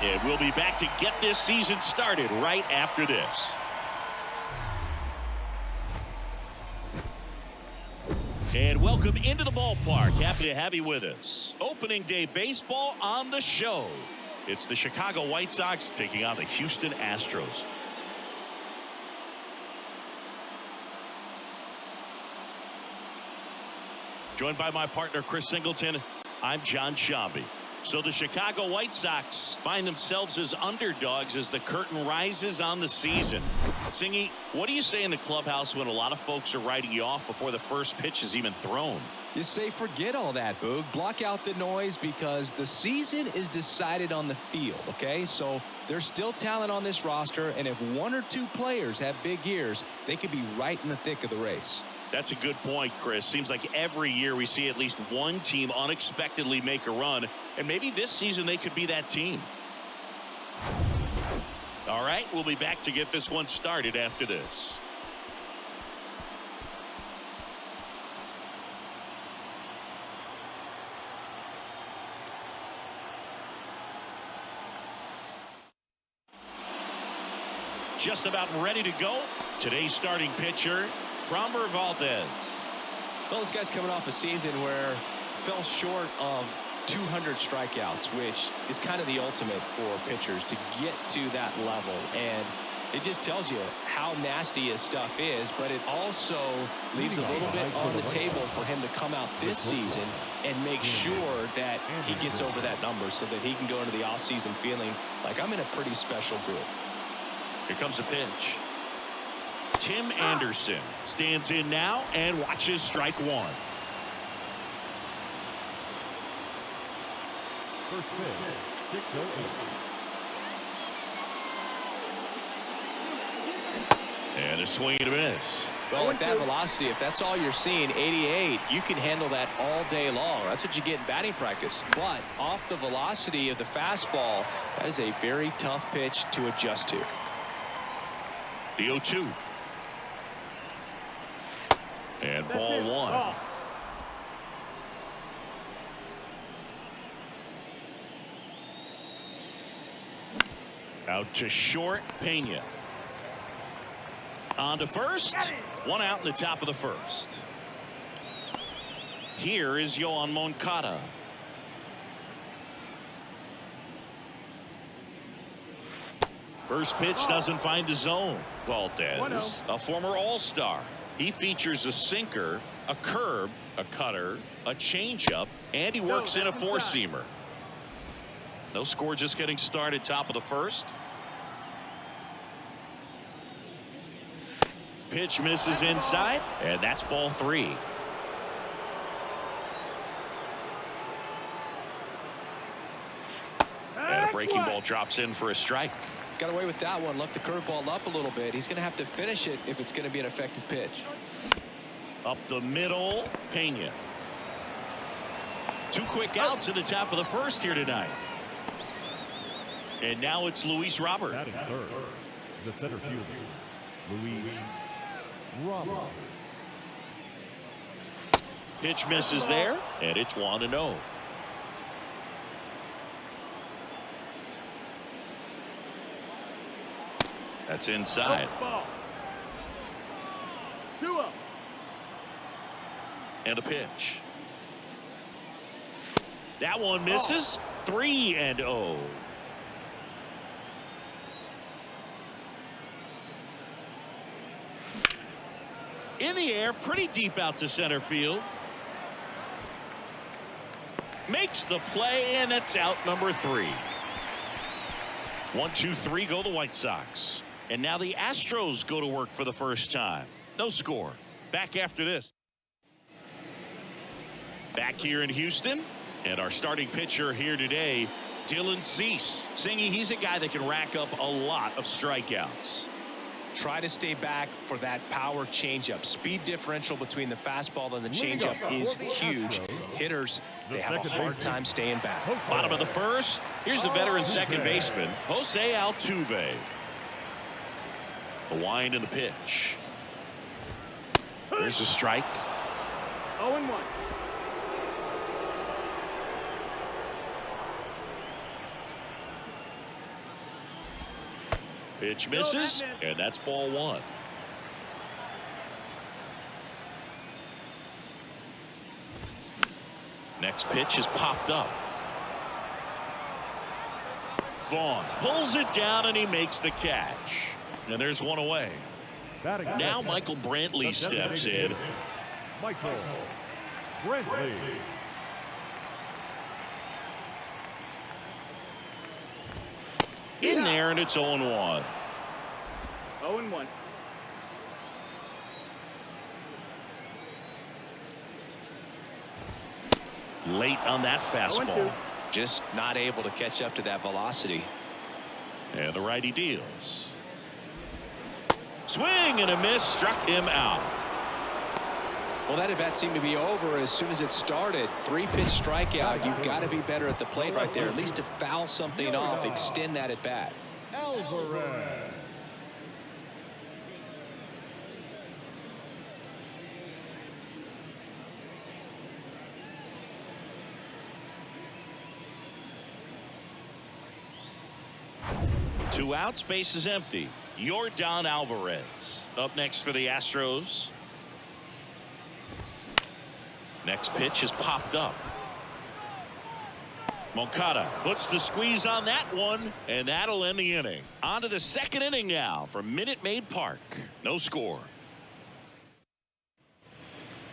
And we'll be back to get this season started right after this. And welcome into the ballpark. Happy to have you with us. Opening day baseball on the show. It's the Chicago White Sox taking on the Houston Astros. Joined by my partner, Chris Singleton, I'm John Shambi. So the Chicago White Sox find themselves as underdogs as the curtain rises on the season. Singy, what do you say in the clubhouse when a lot of folks are writing you off before the first pitch is even thrown? You say forget all that, Boog. Block out the noise because the season is decided on the field, okay? So there's still talent on this roster, and if one or two players have big years, they could be right in the thick of the race. That's a good point, Chris. Seems like every year we see at least one team unexpectedly make a run, and maybe this season they could be that team. All right, we'll be back to get this one started after this. Just about ready to go. Today's starting pitcher, Framber Valdez. Well, this guy's coming off a season where fell short of 200 strikeouts, which is kind of the ultimate for pitchers to get to that level. And it just tells you how nasty his stuff is, but it also leaves a little bit on the table for him to come out this season and make sure that he gets over that number so that he can go into the offseason feeling like I'm in a pretty special group. Here comes a pitch. Tim Anderson stands in now and watches strike one. First pitch, 6-0. And a swing and a miss. Well, at that velocity, if that's all you're seeing, 88, you can handle that all day long. That's what you get in batting practice. But off the velocity of the fastball, that is a very tough pitch to adjust to. The 0-2. And ball one. Out to short, Pena. On to first. One out in the top of the first. Here is Yoan Moncada. First pitch doesn't find the zone. Valdez, a former All-Star. He features a sinker, a curve, a cutter, a changeup, and he works in a four-seamer. No score, just getting started, top of the first. Pitch misses inside, and that's ball three. And a breaking ball drops in for a strike. Got away with that one. Left the curveball up a little bit. He's going to have to finish it if it's going to be an effective pitch. Up the middle, Pena. Two quick outs in the top of the first here tonight. And now it's Luis Robert. Batting third, the center fielder, Luis Robert. Pitch misses there, and it's 1-0. That's inside. And a pitch. That one misses. 3-0. In the air, pretty deep out to center field. Makes the play, and that's out number 3. 1, 2, 3 go the White Sox. And now the Astros go to work for the first time. No score. Back after this. Back here in Houston. And our starting pitcher here today, Dylan Cease. Singy, he's a guy that can rack up a lot of strikeouts. Try to stay back for that power changeup. Speed differential between the fastball and the changeup is huge. Hitters, they have a hard time staying back. Bottom of the first. Here's the veteran second baseman, Jose Altuve. The wind and the pitch. There's a strike. 0-1. Pitch misses, and that's ball one. Next pitch is popped up. Vaughn pulls it down, and he makes the catch. And there's one away. Now Michael Brantley steps in. Michael Brantley. In there, and it's 0-1. 0-1. Late on that fastball. Just not able to catch up to that velocity. And the righty deals. Swing and a miss, struck him out. Well, that at bat seemed to be over as soon as it started. 3-pitch strikeout. You've got to be better at the plate right there, at least to foul something off, extend that at bat. Alvarez. Two outs, base is empty. Yoan Alvarez up next for the Astros. Next pitch is popped up. Moncada puts the squeeze on that one, and that'll end the inning. On to the second inning now from Minute Maid Park. No score.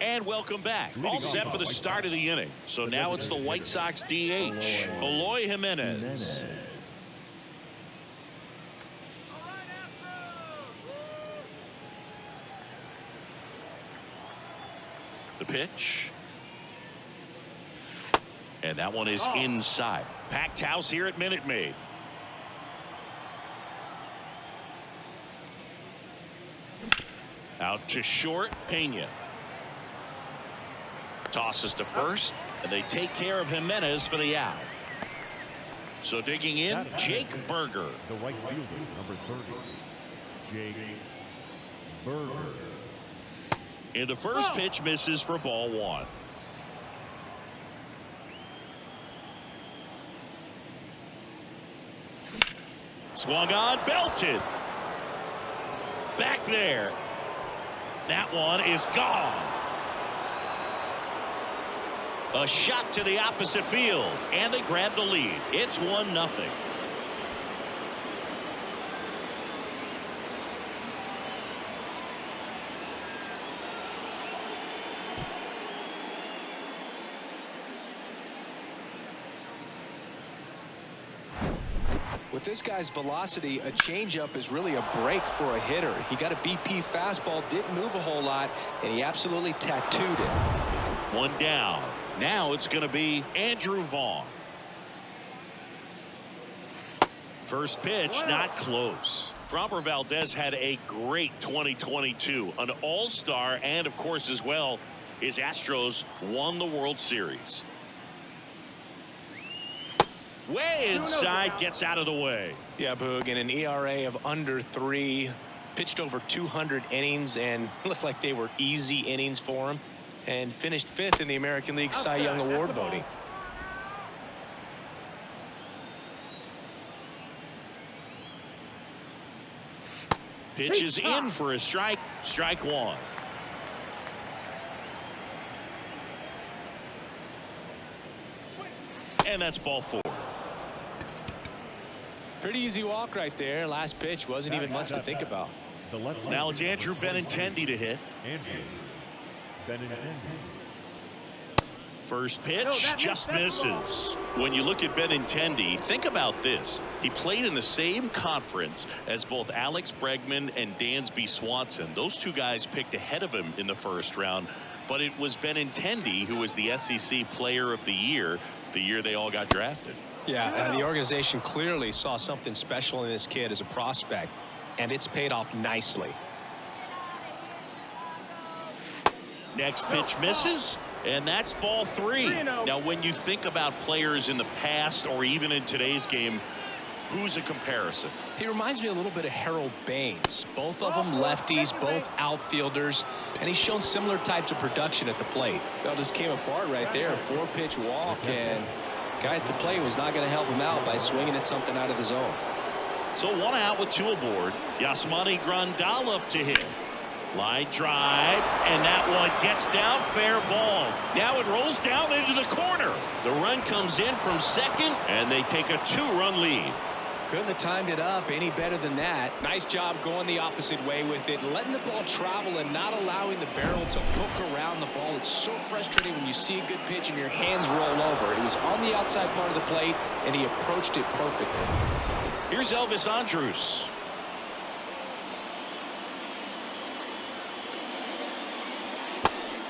And welcome back. All set for the start of the inning. So now it's the White Sox DH, Eloy Jimenez. The pitch. And that one is inside. Packed house here at Minute Maid. Out to short, Pena. Tosses to first, and they take care of Jimenez for the out. So digging in, Jake Berger. The right fielder, number 30, Jake Berger. And the first pitch misses for ball one. Swung on, belted. Back there. That one is gone. A shot to the opposite field, and they grab the lead. It's 1-0. With this guy's velocity, a changeup is really a break for a hitter. He got a BP fastball, didn't move a whole lot, and he absolutely tattooed it. One down. Now it's going to be Andrew Vaughn. First pitch, not close. Framber Valdez had a great 2022, an all-star, and of course as well, his Astros won the World Series. Way inside, gets out of the way. Yeah, Boog, in an ERA of under 3, pitched over 200 innings, and looked like they were easy innings for him, and finished 5th in the American League Cy Young Award voting. Pitch is in for a strike. Strike one. And that's ball 4. Pretty easy walk right there. Last pitch wasn't even much to think about. Now it's Andrew Benintendi to hit. Andrew Benintendi. First pitch just misses. When you look at Benintendi, think about this. He played in the same conference as both Alex Bregman and Dansby Swanson. Those two guys picked ahead of him in the first round, but it was Benintendi who was the SEC Player of the year they all got drafted. Yeah, the organization clearly saw something special in this kid as a prospect, and it's paid off nicely. Next pitch misses, and that's ball 3. Now, when you think about players in the past or even in today's game, who's a comparison? He reminds me a little bit of Harold Baines. Both of them lefties, both outfielders, and he's shown similar types of production at the plate. That just came apart right there. 4-pitch walk, and guy at the plate was not going to help him out by swinging at something out of the zone. So 1 out with 2 aboard. Yasmani Grandal up to hit. Line drive, and that one gets down, fair ball. Now it rolls down into the corner. The run comes in from second, and they take a 2-run lead. Couldn't have timed it up any better than that. Nice job going the opposite way with it, letting the ball travel and not allowing the barrel to hook around the ball. It's so frustrating when you see a good pitch and your hands roll over. It was on the outside part of the plate, and he approached it perfectly. Here's Elvis Andrus.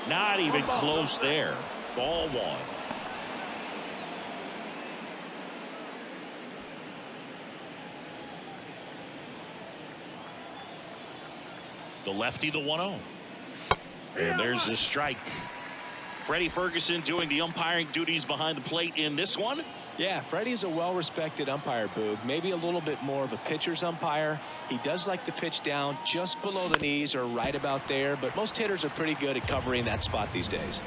Not even close there. Ball 1. The lefty, the 1-0. And there's the strike. Freddie Ferguson doing the umpiring duties behind the plate in this one. Yeah, Freddie's a well-respected umpire, Boog. Maybe a little bit more of a pitcher's umpire. He does like the pitch down just below the knees or right about there, but most hitters are pretty good at covering that spot these days.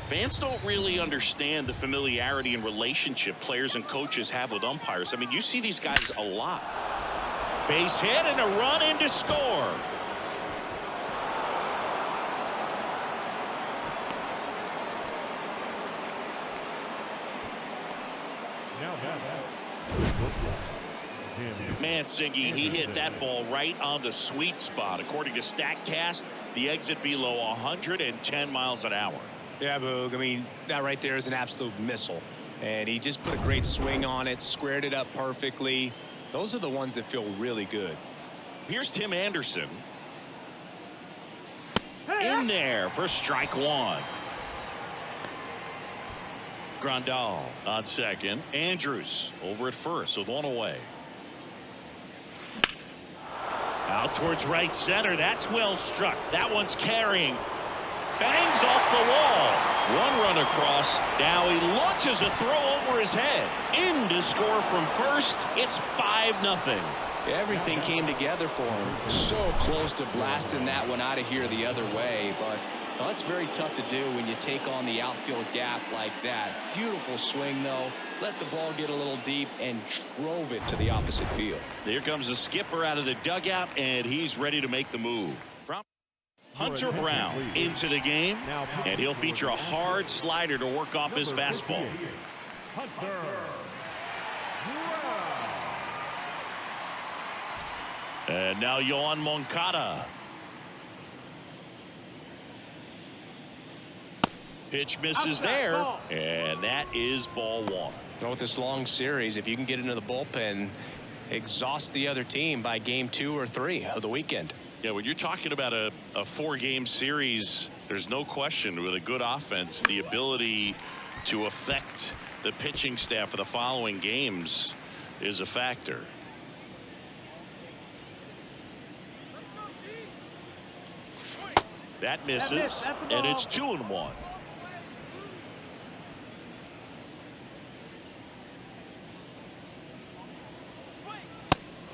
Fans don't really understand the familiarity and relationship players and coaches have with umpires. I mean, you see these guys a lot. Base hit and a run in to score. Mancini, he hit that ball right on the sweet spot. According to StatCast, the exit velo 110 miles an hour. Yeah, Boog. I mean, that right there is an absolute missile. And he just put a great swing on it, squared it up perfectly. Those are the ones that feel really good. Here's Tim Anderson. In there for strike 1. Grandal on second. Andrus over at first with 1 away. Out towards right center. That's well struck. That one's carrying. Bangs off the wall. 1 run across. Now he launches a throw over his head. In to score from first. It's 5-0. Everything came together for him. So close to blasting that one out of here the other way, but well, it's very tough to do when you take on the outfield gap like that. Beautiful swing, though. Let the ball get a little deep and drove it to the opposite field. Here comes the skipper out of the dugout, and he's ready to make the move. From Hunter Brown into the game, and he'll feature a hard slider to work off his fastball. And now Yoan Moncada. Pitch misses there, and that is ball 1. With this long series, if you can get into the bullpen, exhaust the other team by game 2 or 3 of the weekend. Yeah, when you're talking about a 4-game series, there's no question with a good offense, the ability to affect the pitching staff for the following games is a factor. That misses, and it's 2-1.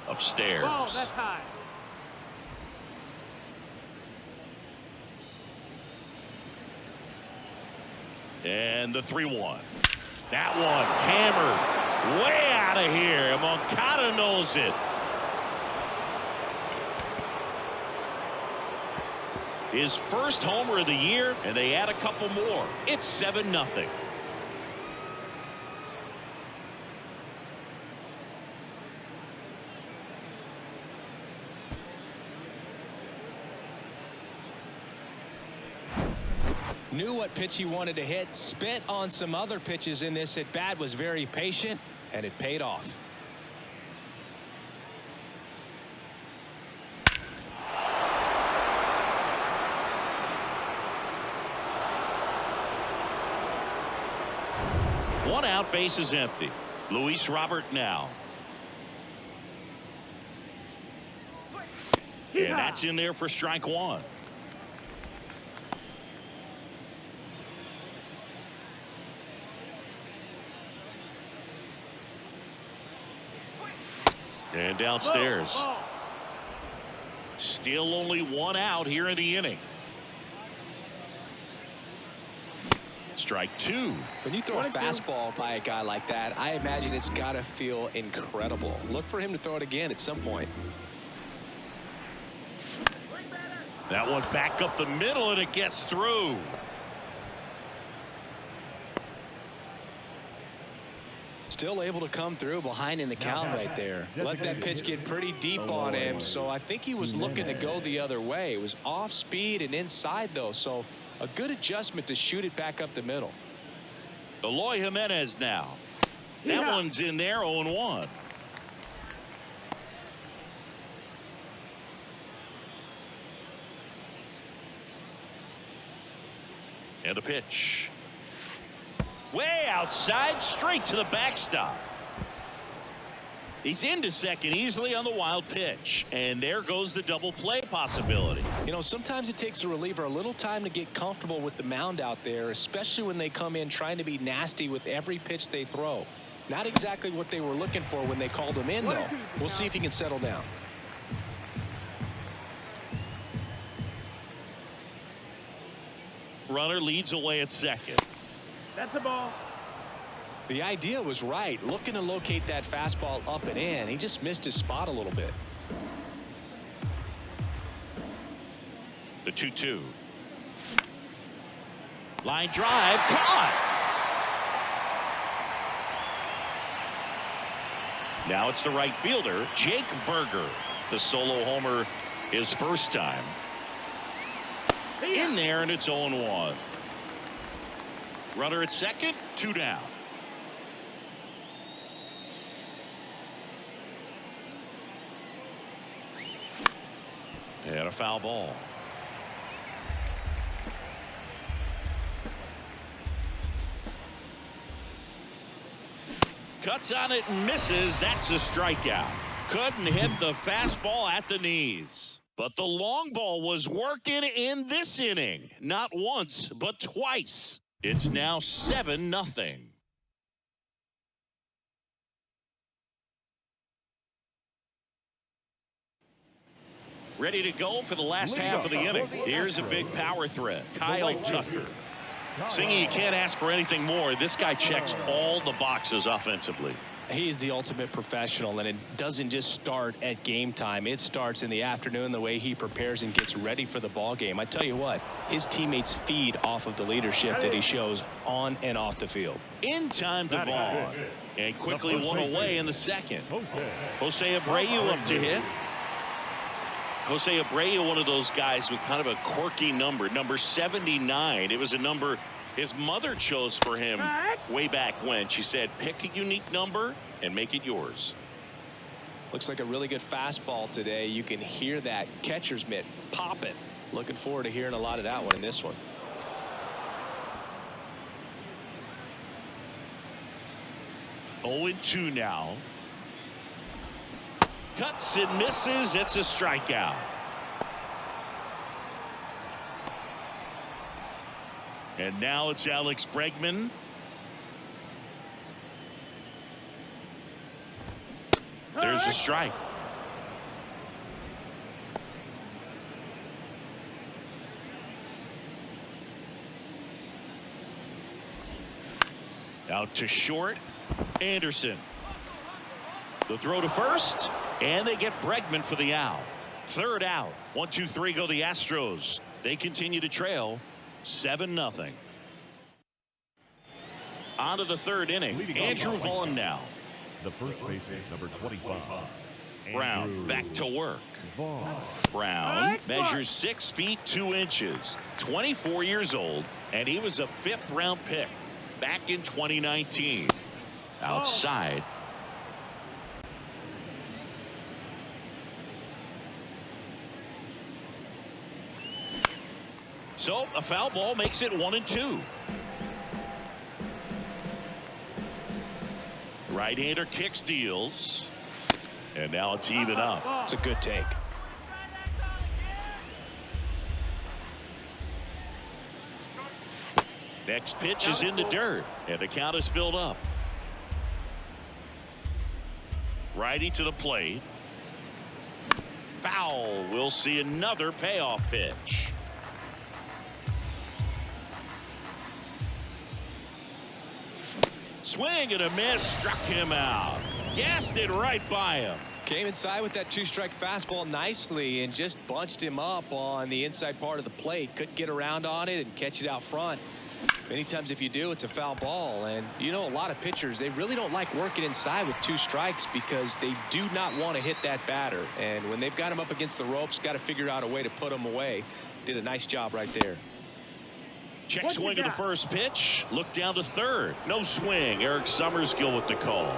Upstairs. Ball, that's high. And the 3-1. That one hammered way out of here. Moncada knows it. His first homer of the year, and they add a couple more. It's 7-0. Knew what pitch he wanted to hit, spit on some other pitches in this at bat, was very patient, and it paid off. One out, base is empty. Luis Robert now. And that's in there for strike 1. And downstairs. Still only 1 out here in the inning. Strike two. When you throw a fastball by a guy like that, I imagine it's got to feel incredible. Look for him to throw it again at some point. That one back up the middle, and it gets through. Still able to come through behind in the count right there. Let that pitch get pretty deep on him, so I think he was looking to go the other way. It was off speed and inside, though, so a good adjustment to shoot it back up the middle. Eloy Jimenez now. That one's in there, 0-1. And the pitch. Way outside, straight to the backstop. He's into second easily on the wild pitch. And there goes the double play possibility. You know, sometimes it takes a reliever a little time to get comfortable with the mound out there, especially when they come in trying to be nasty with every pitch they throw. Not exactly what they were looking for when they called him in, though. We'll see if he can settle down. Runner leads away at second. That's a ball. The idea was right, looking to locate that fastball up and in. He just missed his spot a little bit. The 2-2. Line drive, caught. Now it's the right fielder, Jake Berger. The solo homer his first time. In there, and it's 0-1. Runner at second, 2 down. And a foul ball. Cuts on it and misses. That's a strikeout. Couldn't hit the fastball at the knees. But the long ball was working in this inning. Not once, but twice. It's now 7-0. Ready to go for the last half of the inning. Here's a big power threat. Kyle Tucker. Singing, you can't ask for anything more. This guy checks all the boxes offensively. He's the ultimate professional, and it doesn't just start at game time. It starts in the afternoon, the way he prepares and gets ready for the ball game. I tell you what, his teammates feed off of the leadership that he shows on and off the field. In time to Vaughn, and quickly one away in the second. Jose Abreu up to hit. Jose Abreu, one of those guys with kind of a quirky number 79. It was a number his mother chose for him way back when. She said, pick a unique number and make it yours. Looks like a really good fastball today. You can hear that catcher's mitt popping. Looking forward to hearing a lot of that one in this one. Oh, 0-2 now. Cuts and misses. It's a strikeout. And now it's Alex Bregman. There's a strike. Out to short. Anderson. The throw to first. And they get Bregman for the out. Third out. 1-2-3 go the Astros. They continue to trail 7-0. On to the third inning. Andrew Vaughn now. The first baseman, number 25. Brown back to work. Brown measures 6 feet 2 inches. 24 years old. And he was a 5th-round pick back in 2019. Outside. So a foul ball makes it 1-2. Right-hander kicks, deals, and now it's even up. It's a good take. Next pitch is in the dirt, and the count is filled up. Righty to the plate. Foul. We'll see another payoff pitch. Swing and a miss. Struck him out. Gassed it right by him. Came inside with that 2-strike fastball nicely and just bunched him up on the inside part of the plate. Couldn't get around on it and catch it out front. Many times if you do, it's a foul ball. And you know, a lot of pitchers, they really don't like working inside with 2 strikes because they do not want to hit that batter. And when they've got him up against the ropes, got to figure out a way to put him away. Did a nice job right there. Check swing of the first pitch. Look down to third. No swing. Eric Summerskill with the call.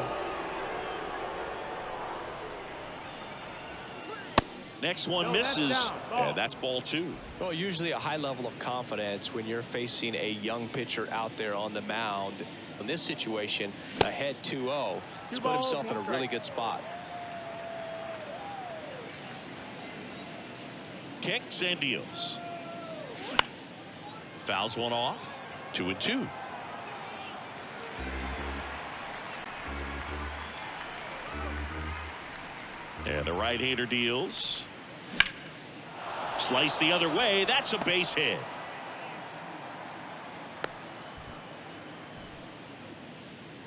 Next one misses, and that's ball 2. Well, usually a high level of confidence when you're facing a young pitcher out there on the mound. In this situation, ahead 2-0, he's put himself in a really good spot. Kicks and deals. Fouls one off. 2-2. And the right-hander deals. Slice the other way. That's a base hit.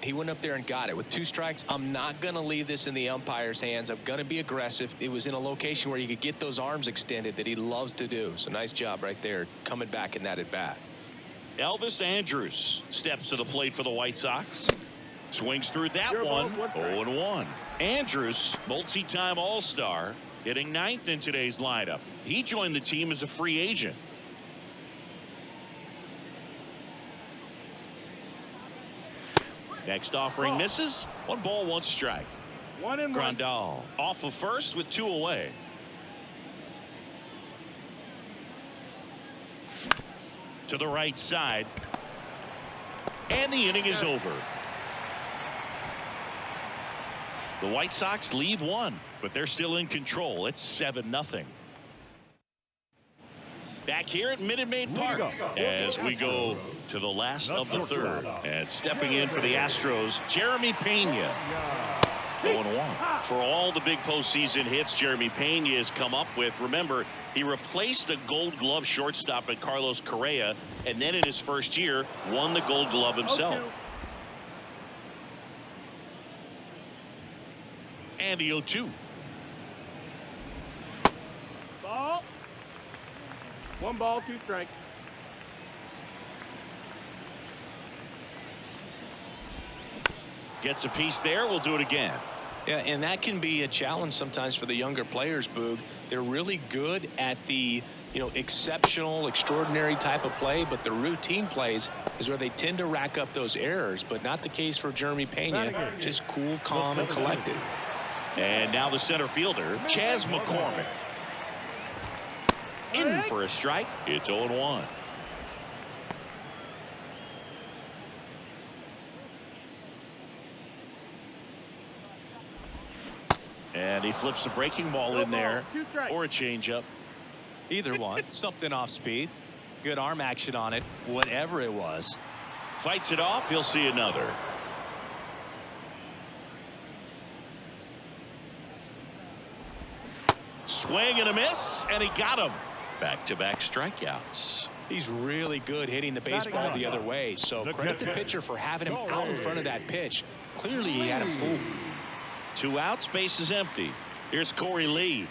He went up there and got it. With 2 strikes, I'm not going to leave this in the umpire's hands. I'm going to be aggressive. It was in a location where you could get those arms extended that he loves to do. So nice job right there coming back in that at bat. Elvis Andrus steps to the plate for the White Sox. Swings through that one. 0-1. Andrus, multi-time All-Star, hitting 9th in today's lineup. He joined the team as a free agent. Next offering misses. 1 ball, 1 strike. 1-1. Grandal off of first with 2 away. To the right side. And the inning is over. The White Sox lead 1, but they're still in control. It's 7-0. Back here at Minute Maid Park as we go to the last of the third. And stepping in for the Astros, Jeremy Pena. 0-1. For all the big postseason hits Jeremy Pena has come up with. Remember, he replaced the Gold Glove shortstop at Carlos Correa, and then in his first year won the Gold Glove himself. And the 0-2. Ball. 1 ball, 2 strikes. Gets a piece there. We'll do it again. Yeah, and that can be a challenge sometimes for the younger players, Boog. They're really good at the, exceptional, extraordinary type of play, but the routine plays is where they tend to rack up those errors, but not the case for Jeremy Pena. Just cool, calm, and collected. And now the center fielder, Chas McCormick. In for a strike. It's 0-1. And he flips a breaking ball in there, or a changeup. Either one. Something off speed. Good arm action on it. Whatever it was. Fights it off. He'll see another. Swing and a miss, and he got him. Back-to-back strikeouts. He's really good hitting the baseball the other way. So credit the pitcher for having him out in front of that pitch. Clearly he had him fooled. 2 outs, base is empty. Here's Corey Lee.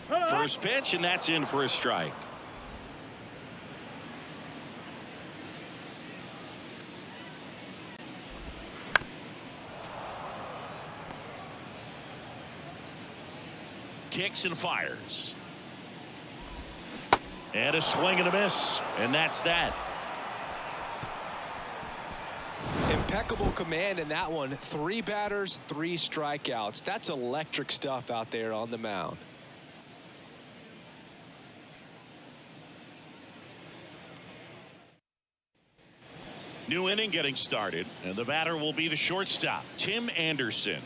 First pitch, and that's in for a strike. Kicks and fires. And a swing and a miss. And that's that. Impeccable command in that one. 3 batters, 3 strikeouts. That's electric stuff out there on the mound. New inning getting started, and the batter will be the shortstop, Tim Anderson.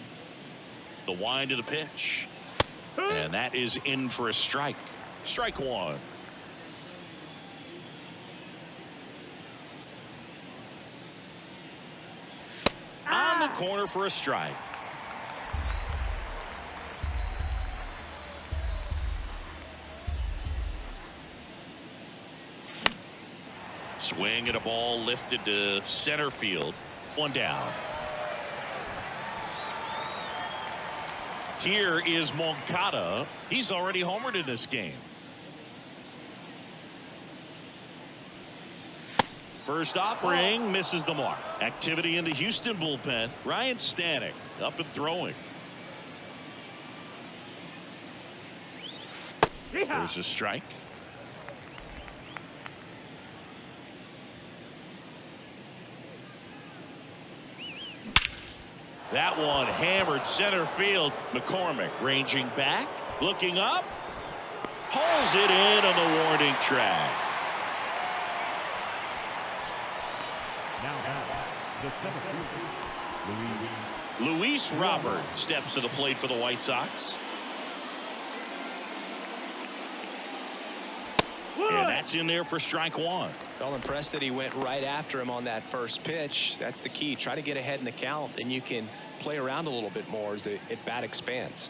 The wind of the pitch. And that is in for a strike. Strike 1. On the corner for a strike. Swing and a ball lifted to center field. One down. Here is Moncada. He's already homered in this game. First offering misses the mark. Activity in the Houston bullpen. Ryan Stanek up and throwing. There's a strike. That one hammered center field. McCormick ranging back, looking up, pulls it in on the warning track. Now, the center fielder, Luis Robert steps to the plate for the White Sox. And that's in there for strike one. Well, impressed that he went right after him on that first pitch. That's the key. Try to get ahead in the count, then you can play around a little bit more as the at-bat expands.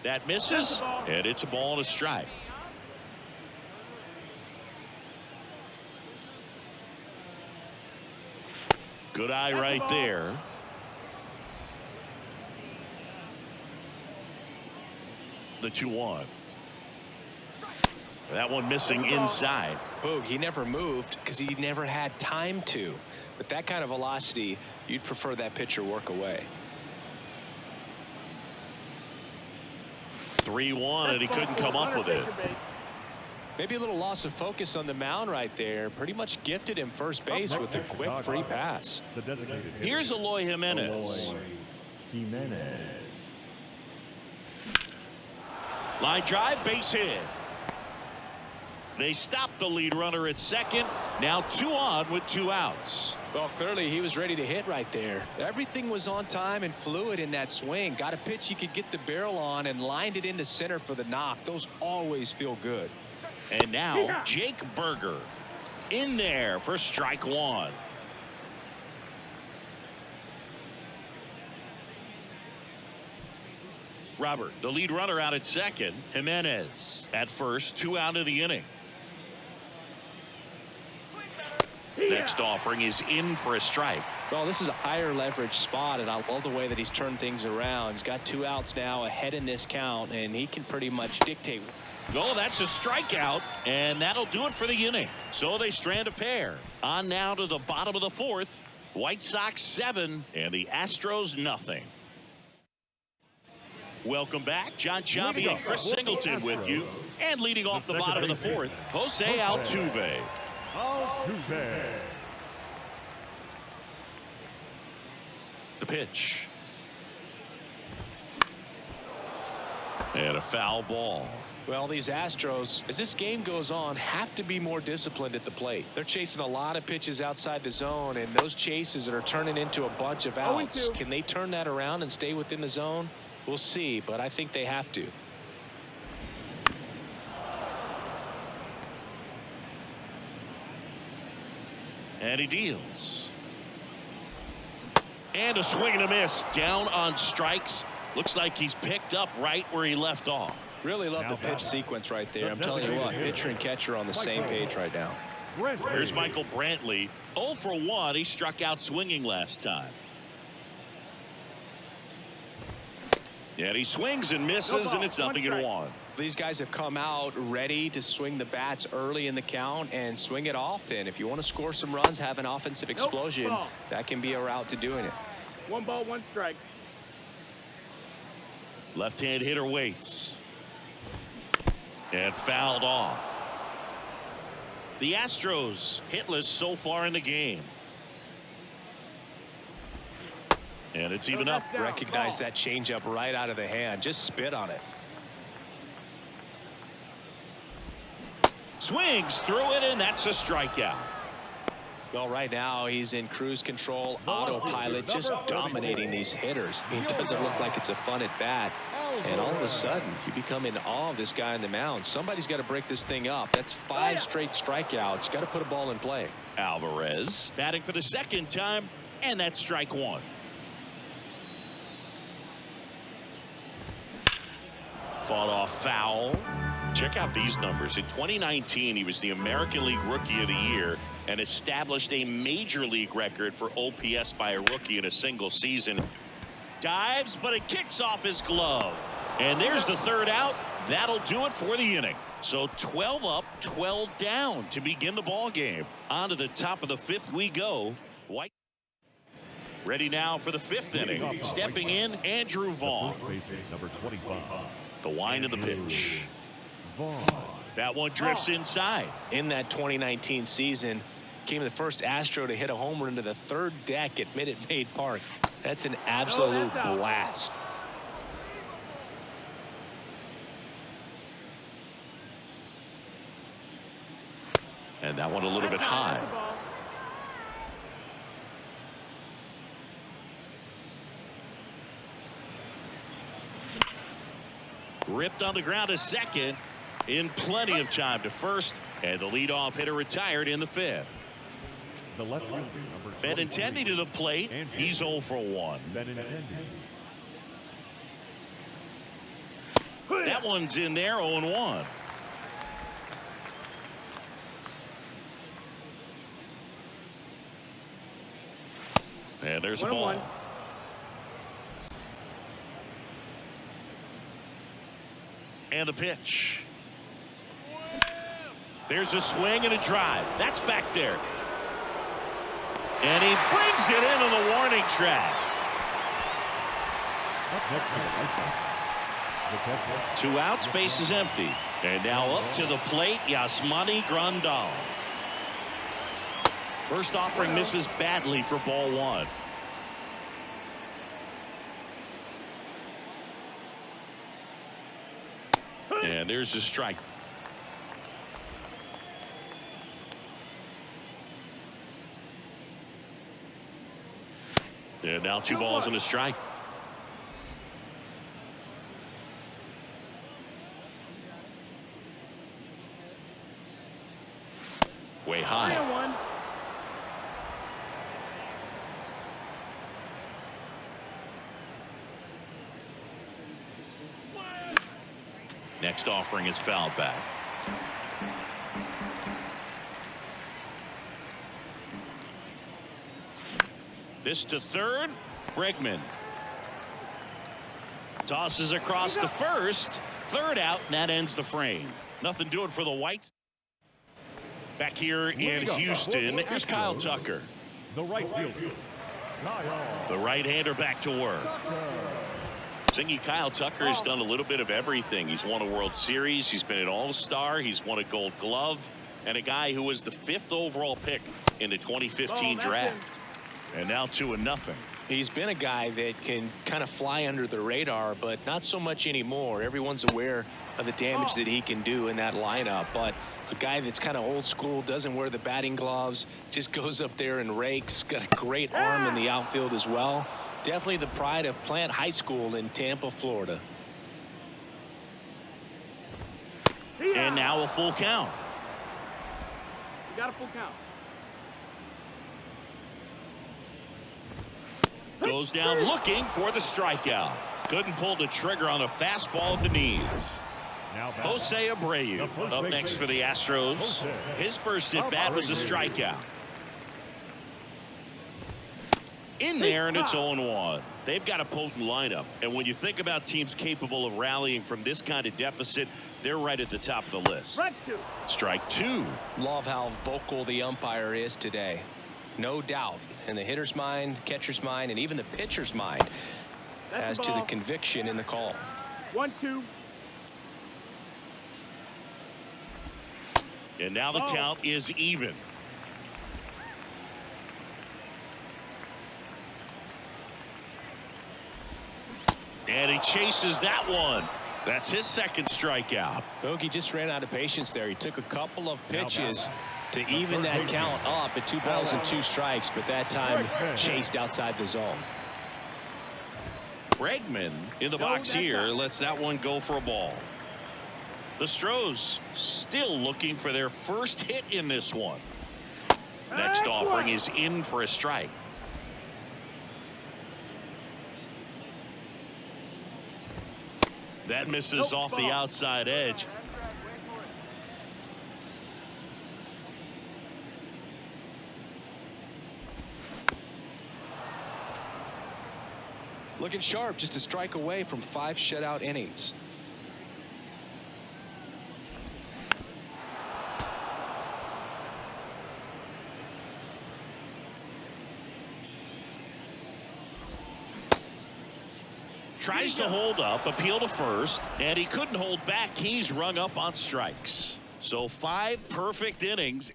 That misses, and it's a ball and a strike. Good eye right there. The 2-1. That one missing inside. Boog, he never moved because he never had time to. With that kind of velocity, you'd prefer that pitcher work away. 3-1, and he couldn't come up with it. Maybe a little loss of focus on the mound right there. Pretty much gifted him first base with a quick free pass. the designated hitter, Here's Eloy Jimenez. Jimenez. Line drive, base hit. They stop the lead runner at second. Now 2 on with 2 outs. Well, clearly he was ready to hit right there. Everything was on time and fluid in that swing. Got a pitch he could get the barrel on and lined it into center for the knock. Those always feel good. And now Jake Berger in there for strike one. Robert, the lead runner, out at second. Jimenez at first, 2 out of the inning. Next offering is in for a strike. Well, this is a higher leverage spot, and I love the way that he's turned things around. He's got 2 outs now ahead in this count, and he can pretty much dictate. Oh, that's a strikeout, and that'll do it for the inning. So they strand a pair. On now to the bottom of the 4th. White Sox 7 and the Astros nothing. Welcome back. John Chabi and Chris Singleton with you. And leading off the bottom of the 4th, Jose Altuve. The pitch. And a foul ball. Well, these Astros, as this game goes on, have to be more disciplined at the plate. They're chasing a lot of pitches outside the zone, and those chases that are turning into a bunch of outs. Can they turn that around and stay within the zone? We'll see, but I think they have to. And he deals. And a swing and a miss. Down on strikes. Looks like he's picked up right where he left off. Really love the pitch sequence right there. I'm telling you what, pitcher and catcher on the same page right now. Here's Michael Brantley. 0 for 1. He struck out swinging last time. And he swings and misses, and it's 0-1. These guys have come out ready to swing the bats early in the count and swing it often. If you want to score some runs, have an offensive explosion, that can be a route to doing it. 1 ball, 1 strike. Left-hand hitter waits. And fouled off. The Astros hitless so far in the game. And it's even up. Recognize that changeup right out of the hand. Just spit on it. Swings through it, and that's a strikeout. Well, right now he's in cruise control, autopilot, just dominating these hitters. It doesn't look like it's a fun at bat. And all of a sudden, you become in awe of this guy on the mound. Somebody's got to break this thing up. That's 5 straight strikeouts. Got to put a ball in play. Alvarez batting for the 2nd time, and that's strike 1. Fought off foul. Check out these numbers. In 2019, he was the American League Rookie of the Year and established a major league record for OPS by a rookie in a single season. Dives, but it kicks off his glove. And there's the third out. That'll do it for the inning. So 12 up, 12 down to begin the ball game. On to the top of the fifth we go. White ready now for the fifth inning. Stepping in, Andrew Vaughn. Number 25. The wind of the pitch. That one drifts inside. In that 2019 season, came the first Astro to hit a home run into the third deck at Minute Maid Park. That's an absolute blast. And that one a little bit high. Ripped on the ground to second. In plenty of time to first. And the leadoff hitter retired in the fifth. The left fielder, number Benintendi to the plate. He's 0 for 1. Benintendi. That one's in there, 0-1. And there's a ball. 1-1. And the pitch. There's a swing and a drive. That's back there. And he brings it into the warning track. 2 outs, base is empty. And now up to the plate, Yasmani Grandal. First offering misses badly for ball 1. And there's the strike. And now 2 balls and a strike. Way high. 1-1. Next offering is fouled back. This to third. Bregman tosses across to first. Third out, and that ends the frame. Nothing doing for the Whites. Back here in Houston, here's Kyle Tucker. The right fielder. The right-hander back to work. Zingy Kyle Tucker has done a little bit of everything. He's won a World Series. He's been an All-Star. He's won a Gold Glove. And a guy who was the 5th overall pick in the 2015 draft. And now 2-0. He's been a guy that can kind of fly under the radar, but not so much anymore. Everyone's aware of the damage that he can do in that lineup. But a guy that's kind of old school, doesn't wear the batting gloves, just goes up there and rakes. Got a great arm in the outfield as well. Definitely the pride of Plant High School in Tampa, Florida. And now a full count. You got a full count. Goes down looking for the strikeout. Couldn't pull the trigger on a fastball at the knees. Now Jose Abreu up next for the Astros. His first at bat was a strikeout. In there, and it's 0-1. They've got a potent lineup, and when you think about teams capable of rallying from this kind of deficit, they're right at the top of the list. Strike 2. Love how vocal the umpire is today. No doubt in the hitter's mind, catcher's mind, and even the pitcher's mind as to the conviction in the call. 1-2. And now the count is even. And he chases that one. That's his second strikeout. Bogey just ran out of patience there. He took a couple of pitches to even that count up at 2 balls and 2 strikes, but that time chased outside the zone. Bregman in the box here lets that one go for a ball. The Astros still looking for their first hit in this one. Next offering is in for a strike. That misses off the outside edge. Looking sharp, just a strike away from 5 shutout innings. Tries to hold up, appeal to first, and he couldn't hold back. He's rung up on strikes. So 5 perfect innings.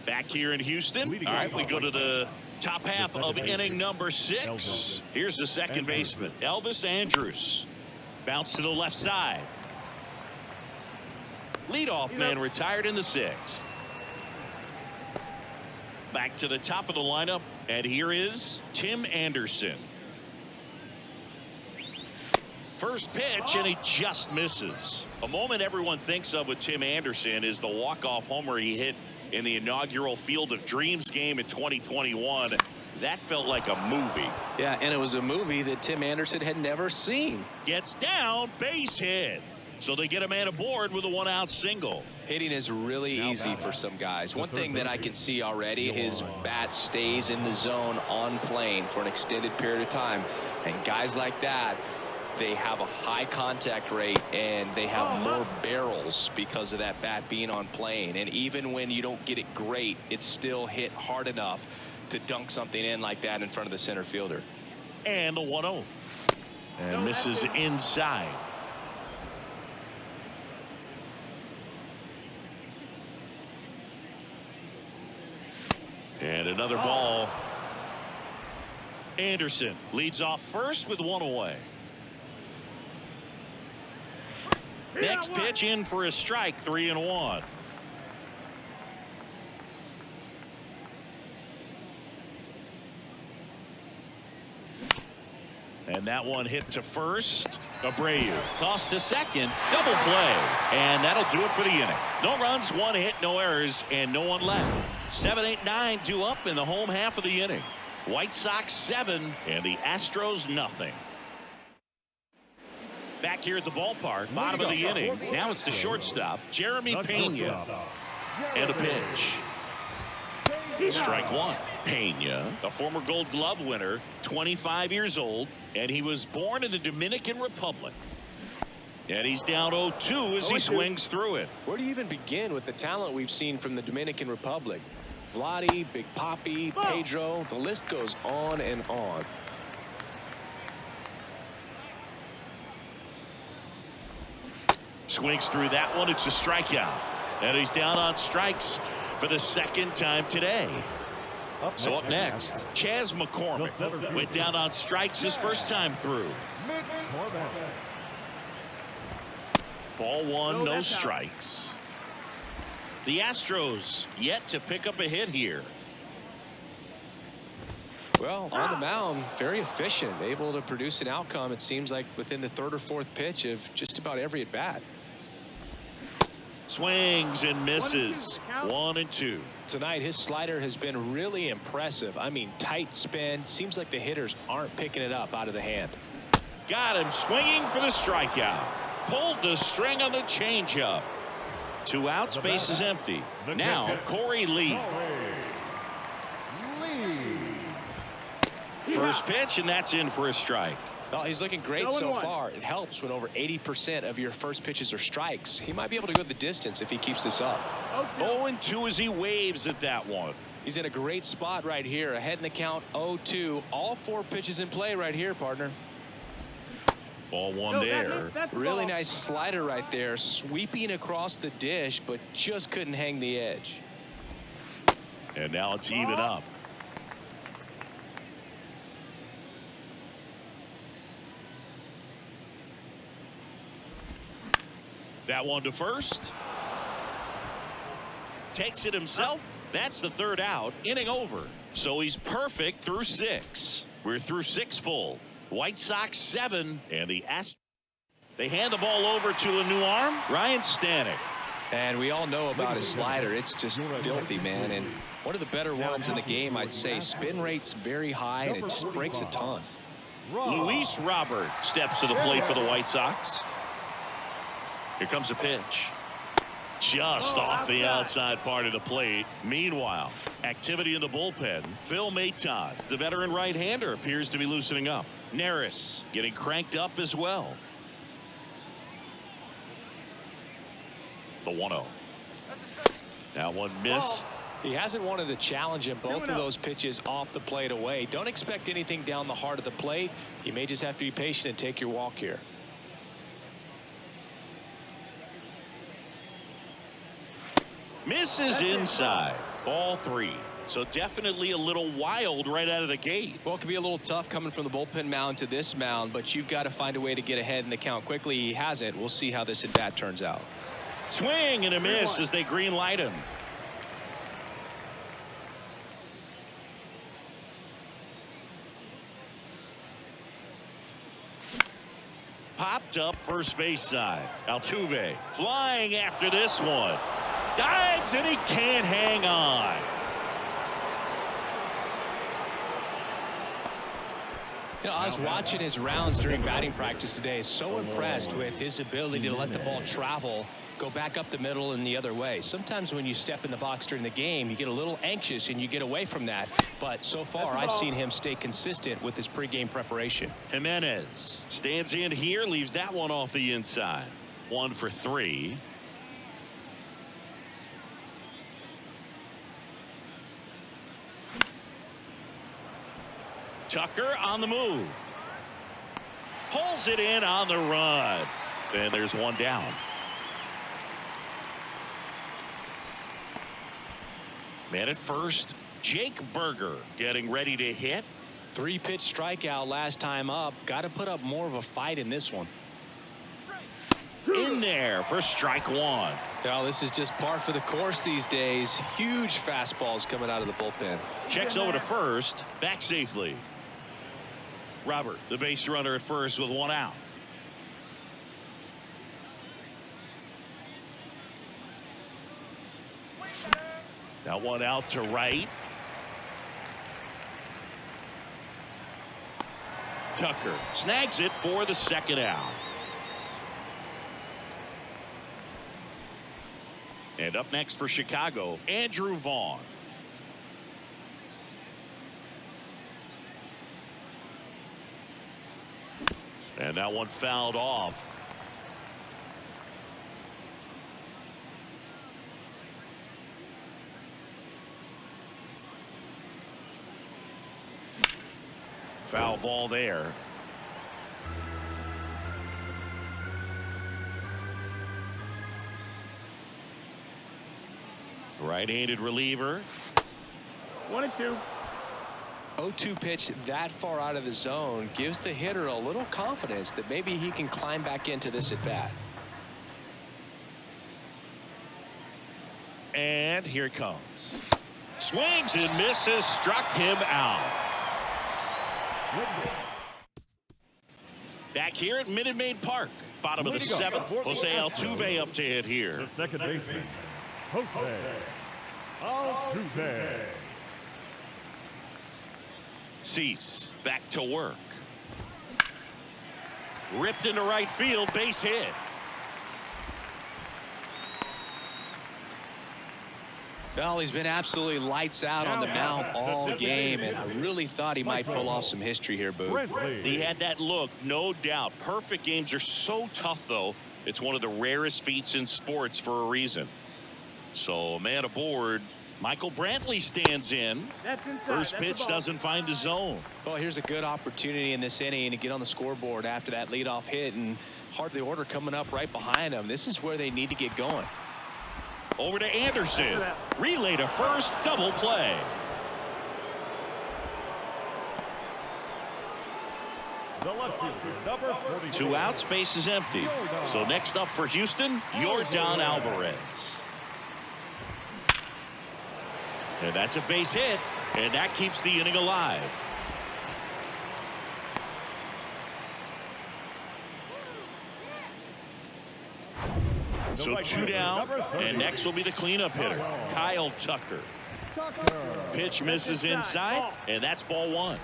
Back here in Houston. All right, we go to the top half of inning number 6. Here's the second baseman, Elvis Andrus. Bounce to the left side. Leadoff man retired in the 6th. Back to the top of the lineup, and here is Tim Anderson. First pitch, and he just misses. A moment everyone thinks of with Tim Anderson is the walk-off homer he hit in the inaugural Field of Dreams game in 2021. That felt like a movie. Yeah, and it was a movie that Tim Anderson had never seen. Gets down, base hit. So they get a man aboard with a 1-out single. Hitting is really easy for some guys. One thing that I can see already, his bat stays in the zone on plane for an extended period of time. And guys like that, they have a high contact rate and they have more barrels because of that bat being on plane. And even when you don't get it great, it's still hit hard enough to dunk something in like that in front of the center fielder. And the 1-0. And misses inside. And another ball. Anderson leads off first with 1 away. Next pitch in for a strike, 3-1. And that one hit to first. Abreu tossed to second. Double play. And that'll do it for the inning. No runs, 1 hit, no errors, and no one left. 7, 8, 9 due up in the home half of the inning. White Sox 7 and the Astros nothing. Back here at the ballpark, bottom of the inning. Now it's the shortstop, Jeremy Pena. And a pitch. Strike 1. Pena, a former Gold Glove winner, 25 years old, and he was born in the Dominican Republic. And he's down 0-2 as he swings through it. Where do you even begin with the talent we've seen from the Dominican Republic? Vladdy, Big Papi, Pedro, the list goes on and on. Swings through that one. It's a strikeout. And he's down on strikes for the 2nd time today. So up next, Chas McCormick went down on strikes his first time through. Ball 1, no strikes. The Astros yet to pick up a hit here. Well, on the mound, very efficient, able to produce an outcome, it seems like, within the 3rd or 4th pitch of just about every at bat. Swings and misses. 1-2. Tonight, his slider has been really impressive. I mean, tight spin. Seems like the hitters aren't picking it up out of the hand. Got him swinging for the strikeout. Pulled the string on the changeup. 2 outs, base is empty. Now, Corey Lee. First pitch, and that's in for a strike. Well, he's looking great so far. It helps when over 80% of your first pitches are strikes. He might be able to go the distance if he keeps this up. 0-2 as he waves at that one. He's in a great spot right here. Ahead in the count, 0-2. All 4 pitches in play right here, partner. Ball 1 there. Really nice slider right there. Sweeping across the dish, but just couldn't hang the edge. And now it's even up. That one to first. Takes it himself. That's the 3rd out. Inning over. So he's perfect through 6. We're through 6 full. White Sox 7 and the Astros. They hand the ball over to a new arm, Ryan Stanek. And we all know about his slider. It's just filthy, man. And one of the better ones in the game, I'd say. Spin rate's very high, and it just breaks a ton. Luis Robert steps to the plate for the White Sox. Here comes a pitch. just off the outside part of the plate. Meanwhile, activity in the bullpen. Phil Maton, the veteran right-hander, appears to be loosening up. Neris getting cranked up as well. The 1-0. That one missed. He hasn't wanted to challenge him. Both of those pitches off the plate away. Don't expect anything down the heart of the plate. You may just have to be patient and take your walk here. Misses inside. Ball 3. So definitely a little wild right out of the gate. Well, it could be a little tough coming from the bullpen mound to this mound, but you've got to find a way to get ahead in the count quickly. He hasn't. We'll see how this at bat turns out. Swing and a miss as they green light him. Popped up first base side. Altuve flying after this one. Dives and he can't hang on. You know, I was watching his rounds during batting practice today. So impressed with his ability to let the ball travel, go back up the middle and the other way. Sometimes when you step in the box during the game, you get a little anxious and you get away from that. But so far, I've seen him stay consistent with his pregame preparation. Jimenez stands in here, leaves that one off the inside. 1 for 3. Tucker on the move. Pulls it in on the run. And there's one down. Man at first, Jake Berger getting ready to hit. 3-pitch strikeout last time up. Got to put up more of a fight in this one. In there for strike 1. Well, this is just par for the course these days. Huge fastballs coming out of the bullpen. Checks over to first. Back safely. Robert, the base runner at first with 1 out. Now 1 out to right. Tucker snags it for the 2nd out. And up next for Chicago, Andrew Vaughn. And that one fouled off. Foul ball there. Right-handed reliever. 1-2. 0-2 pitch that far out of the zone gives the hitter a little confidence that maybe he can climb back into this at bat. And here it comes. Swings and misses, struck him out. Back here at Minute Maid Park, bottom of the 7th. Jose Altuve up to hit here. The second baseman, Jose Altuve. Cease back to work. Ripped into right field, base hit. Well, he's been absolutely lights out on the mound all game, and I really thought he might pull off some history here, Boo. He had that look, no doubt. Perfect games are so tough, though. It's one of the rarest feats in sports for a reason. So, a man aboard. Michael Brantley stands in. First pitch doesn't find the zone. Well, here's a good opportunity in this inning to get on the scoreboard after that leadoff hit, and hardly order coming up right behind him. This is where they need to get going. Over to Anderson. Relay to first, double play. The left fielder, number 42. 2 outs, base is empty. So next up for Houston, Yordan Alvarez. And that's a base hit, and that keeps the inning alive. So 2 down, and next will be the cleanup hitter, Kyle Tucker. Pitch misses inside, and that's ball 1.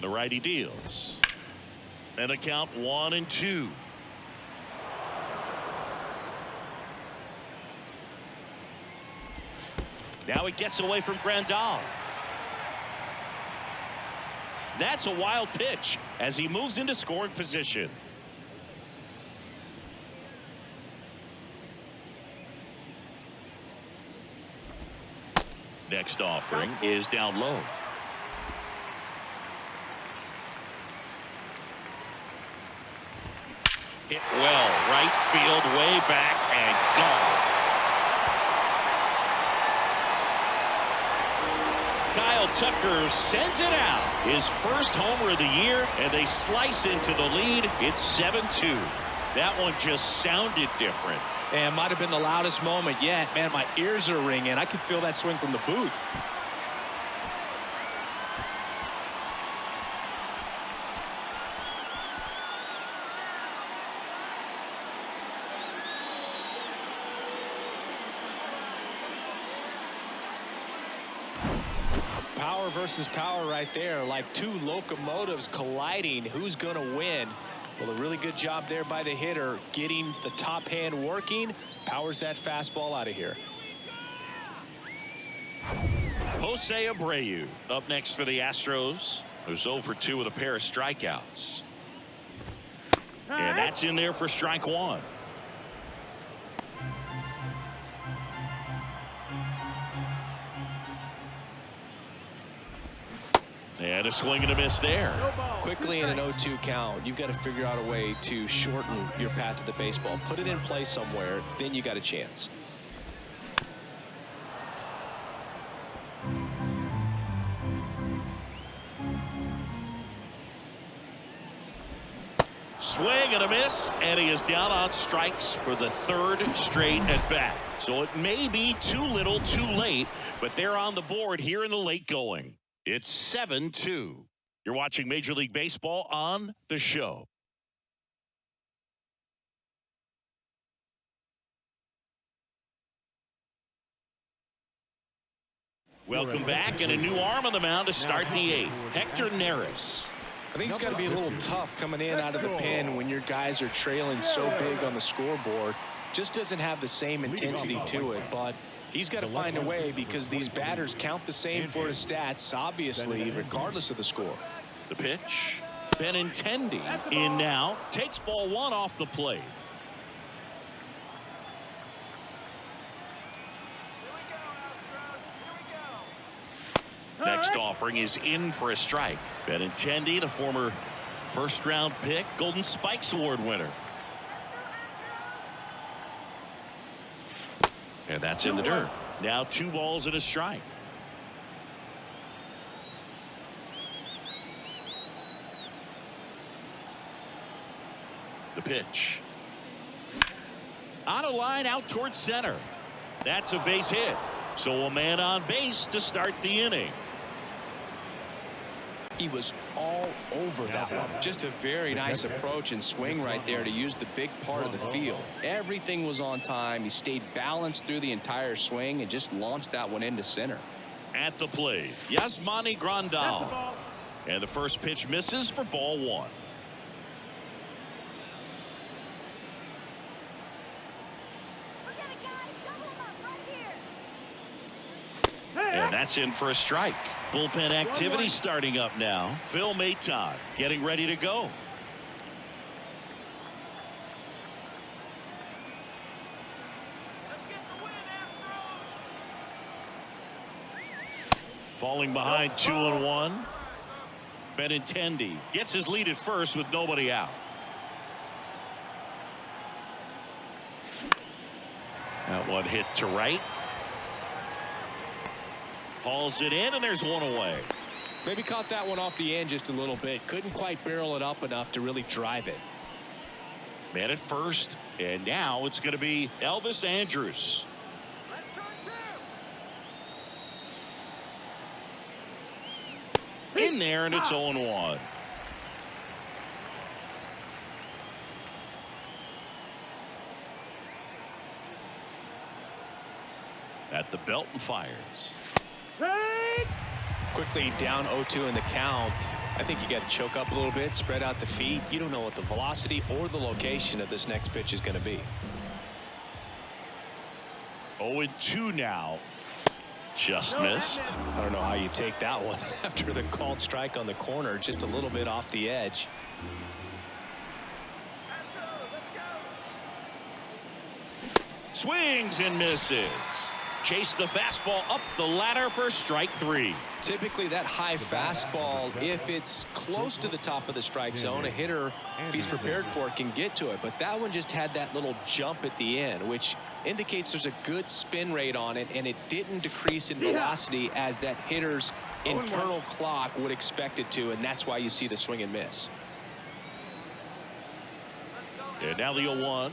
And the righty deals. And the count 1-2. Now he gets away from Grandal. That's a wild pitch as he moves into scoring position. Next offering is down low. Hit well, right field, way back, and gone. Kyle Tucker sends it out. His first homer of the year, and they slice into the lead. It's 7-2. That one just sounded different. And might have been the loudest moment yet. Man, my ears are ringing. I could feel that swing from the booth. Power versus power right there, like two locomotives colliding. Who's going to win? Well, a really good job there by the hitter, getting the top hand working. Powers that fastball out of here. Jose Abreu up next for the Astros, who's 0 for 2 with a pair of strikeouts. And that's in there for strike one. And a swing and a miss there. Quickly in an 0-2 count, you've got to figure out a way to shorten your path to the baseball. Put it in play somewhere, then you got a chance. Swing and a miss, and he is down on strikes for the third straight at bat. So it may be too little too late, but they're on the board here in the late going. It's 7-2. You're watching Major League Baseball on The Show. Welcome back, and a new arm on the mound to start the eighth. Hector Neris. I think it's got to be a little tough coming in out of the pen when your guys are trailing so big on the scoreboard. Just doesn't have the same intensity to it, but he's got to find a way because these batters count the same for his stats, obviously, regardless of the score. The pitch. Benintendi in now. Takes ball one off the plate. Next offering is in for a strike. Benintendi, the former first-round pick, Golden Spikes Award winner. And that's in the dirt. Now 2 balls and a strike. The pitch. On a line out towards center. That's a base hit. So a man on base to start the inning. He was all over that one. Just a very nice approach and swing right there to use the big part of the field. Everything was on time. He stayed balanced through the entire swing and just launched that one into center. At the plate, Yasmani Grandal. And the first pitch misses for ball one. And that's in for a strike. Bullpen activity starting up now. Phil Maton getting ready to go. Falling behind 2-1. Benintendi gets his lead at first with nobody out. That one hit to right. Hauls it in, and there's one away. Maybe caught that one off the end just a little bit. Couldn't quite barrel it up enough to really drive it. Man at first, and now it's going to be Elvis Andrus. Let's turn two. In there, and it's 0-1. At the belt and fires. Quickly down 0-2 in the count. I think you got to choke up a little bit, spread out the feet. You don't know what the velocity or the location of this next pitch is going to be. 0-2 now. Just missed. I don't know how you take that one after the called strike on the corner, just a little bit off the edge. Swings and misses. Chase the fastball up the ladder for strike 3. Typically that high fastball, if it's close to the top of the strike zone, a hitter, if he's prepared for it, can get to it. But that one just had that little jump at the end, which indicates there's a good spin rate on it, and it didn't decrease in velocity as that hitter's internal clock would expect it to, and that's why you see the swing and miss. And now the 0-1.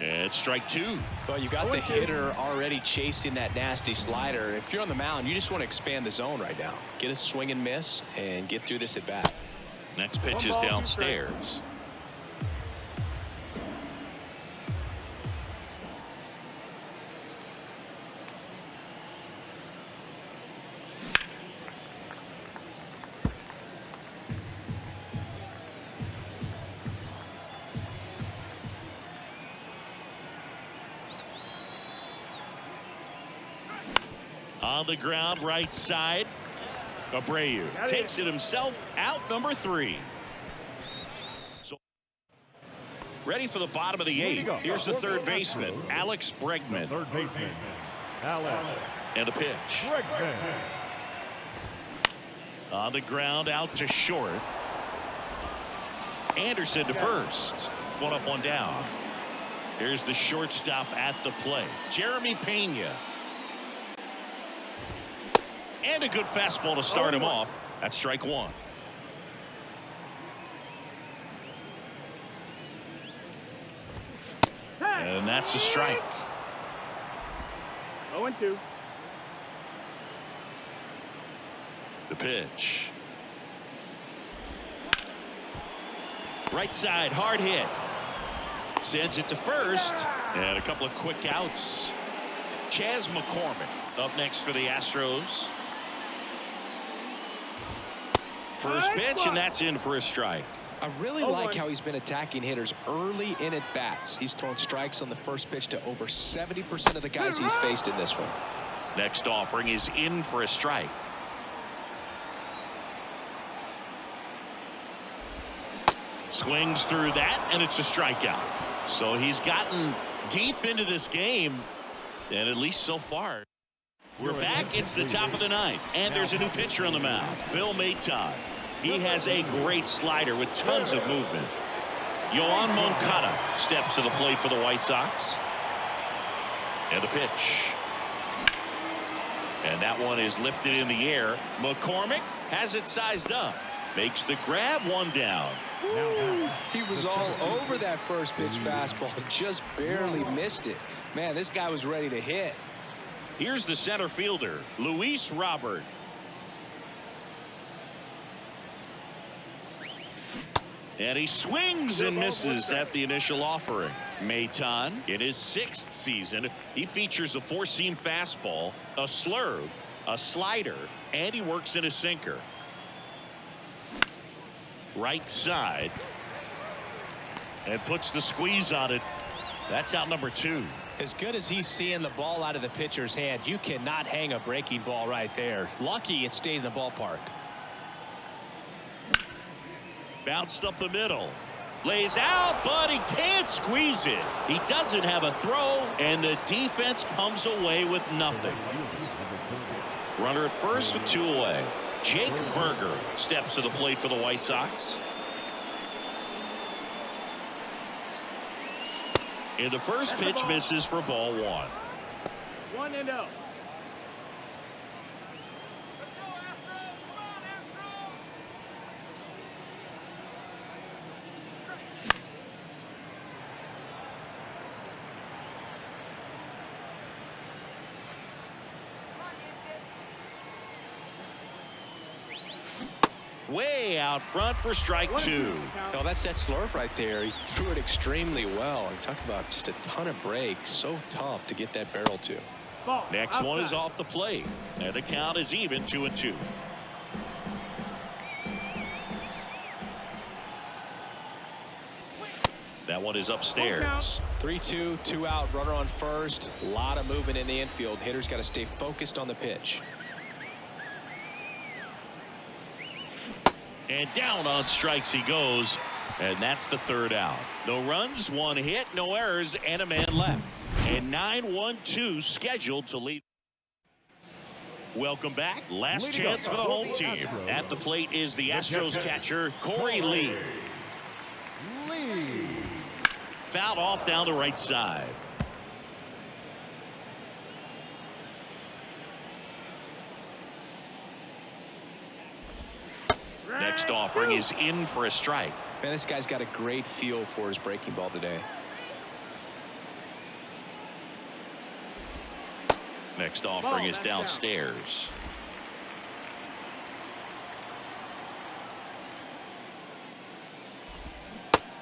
And strike 2. Well, you got the hitter already chasing that nasty slider. If you're on the mound, you just want to expand the zone right now. Get a swing and miss and get through this at bat. Next pitch is downstairs. On the ground, right side. Abreu takes it himself, out number 3. So ready for the bottom of the 8th. Here's the third baseman, Alex Bregman. Third baseman, Alex. And a pitch. Bregman. On the ground, out to short. Anderson to first. 1 up, 1 down. Here's the shortstop at the plate, Jeremy Pena. And a good fastball to start him off. That's strike 1. And that's a strike. 0-2. The pitch. Right side, hard hit. Sends it to first. And a couple of quick outs. Chas McCormick up next for the Astros. First pitch, and that's in for a strike. I really like how he's been attacking hitters early in at bats. He's thrown strikes on the first pitch to over 70% of the guys he's faced in this one. Next offering is in for a strike. Swings through that, and it's a strikeout. So he's gotten deep into this game, and at least so far. We're back. It's the top of the 9th, and there's a new pitcher on the mound, Phil Maton. He has a great slider with tons of movement. Yoan Moncada steps to the plate for the White Sox. And the pitch. And that one is lifted in the air. McCormick has it sized up. Makes the grab, 1 down. He was all over that first pitch fastball, just barely missed it. Man, this guy was ready to hit. Here's the center fielder, Luis Robert. And he swings and misses at the initial offering. Maton, in his 6th season, he features a 4-seam fastball, a slurve, a slider, and he works in a sinker. Right side. And puts the squeeze on it. That's out number 2. As good as he's seeing the ball out of the pitcher's hand, you cannot hang a breaking ball right there. Lucky it stayed in the ballpark. Bounced up the middle. Lays out, but he can't squeeze it. He doesn't have a throw, and the defense comes away with nothing. Runner at first with 2 away. Jake Berger steps to the plate for the White Sox. And the first pitch misses for ball 1. 1-0. Way out front for strike 2. Oh, that's that slurve right there. He threw it extremely well. And talk about just a ton of breaks. So tough to get that barrel to. Next one is off the plate. And the count is even, 2-2. one is upstairs. 3-2, 2 out, runner on first. A lot of movement in the infield. Hitter's got to stay focused on the pitch. And down on strikes he goes. And that's the third out. No runs, 1 hit, no errors, and a man left. And 9-1-2 scheduled to lead. Welcome back. Last chance for the home team. At the plate is the Astros catcher, Corey Lee. Fouled off down the right side. Next offering is in for a strike. Man, this guy's got a great feel for his breaking ball today. Next offering is downstairs.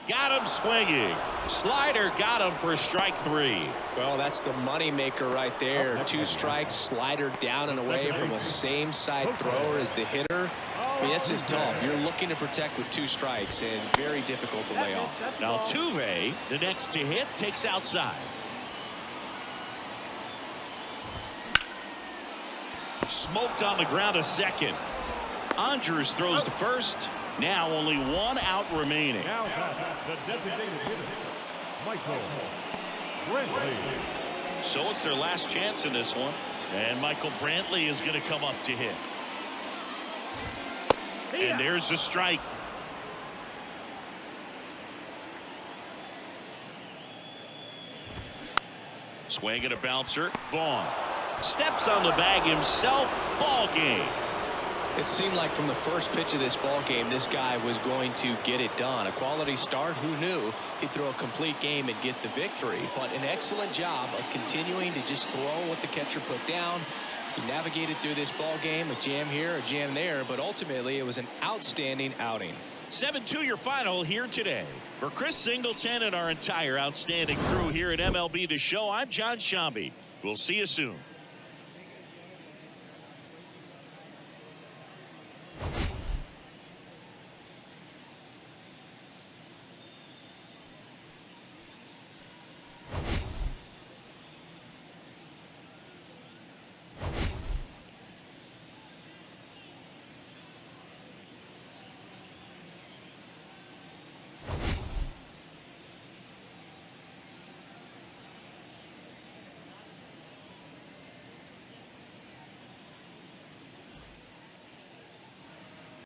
Got him swinging. Slider got him for strike 3. Well, that's the money maker right there. 2 strikes, slider down and away from a same side thrower as the hitter. I mean, that's just tough. You're looking to protect with 2 strikes and very difficult to lay off. Now Tuve, the next to hit, takes outside. Smoked on the ground a second. Andrus throws to first. Now only 1 out remaining. Now the designated hitter, Michael Brantley. So it's their last chance in this one. And Michael Brantley is going to come up to hit. And there's the strike. Swing and a bouncer. Vaughn steps on the bag himself. Ball game. It seemed like from the first pitch of this ball game, this guy was going to get it done. A quality start. Who knew he'd throw a complete game and get the victory? But an excellent job of continuing to just throw what the catcher put down. He navigated through this ball game, a jam here, a jam there, but ultimately it was an outstanding outing. 7-2 your final here today. For Chris Singleton and our entire outstanding crew here at MLB The Show, I'm John Shambi. We'll see you soon.